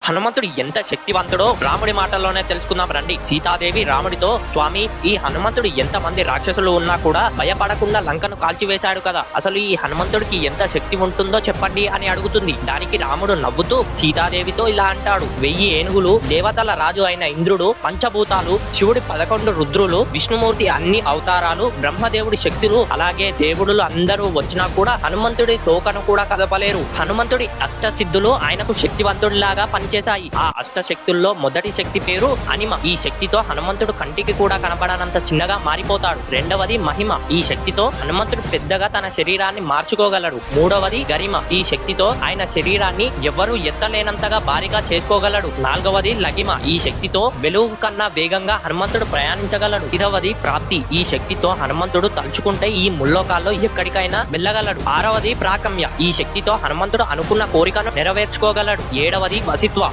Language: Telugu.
హనుమంతుడు ఎంత శక్తివంతుడో రాముడి మాటల్లోనే తెలుసుకుందాం రండి. సీతాదేవి రాముడితో, స్వామి, ఈ హనుమంతుడు ఎంత మంది రాక్షసులు ఉన్నా కూడా భయపడకుండా లంకను కాల్చివేశాడు కదా, అసలు ఈ హనుమంతుడికి ఎంత శక్తి ఉంటుందో చెప్పండి అని అడుగుతుంది. దానికి రాముడు నవ్వుతూ సీతాదేవితో ఇలా అంటాడు: 1000 ఏనుగులు, దేవతల రాజు అయిన ఇంద్రుడు, పంచభూతాలు, శివుడి 11 రుద్రులు, విష్ణుమూర్తి అన్ని అవతారాలు, బ్రహ్మదేవుడి శక్తులు, అలాగే దేవుడులు అందరూ వచ్చినా కూడా హనుమంతుడి తోకను కూడా కదపలేరు. హనుమంతుడి అష్టసిద్ధులు ఆయనకు శక్తివంతుడిలాగా పనిచేశాయి. ఆ అష్టశక్తుల్లో మొదటి శక్తి పేరు అనిమ. ఈ శక్తితో హనుమంతుడు కంటికి కూడా కనపడనంత చిన్నగా మారిపోతాడు. రెండవది మహిమ. ఈ శక్తితో హనుమంతుడు పెద్దగా తన శరీరాన్ని మార్చుకోగలడు. మూడవది గరిమ. ఈ శక్తితో ఆయన శరీరాన్ని ఎవ్వరూ ఎత్తలేనంతగా భారీగా చేసుకోగలడు. నాలుగవది లగిమ. ఈ శక్తితో వెలుగు కన్నా వేగంగా హనుమంతుడు ప్రయాణించగలడు. ఐదవది ప్రాప్తి. ఈ శక్తితో హనుమంతుడు తలుచుకుంటే ఈ ముల్లోకాల్లో ఎక్కడికైనా వెళ్ళగలడు. ఆరవది ప్రాకమ్య. ఈ శక్తితో హనుమంతుడు అనుకున్న కోరికను నెరవేర్చుకోగలడు. ఏడవది వసిత్వ.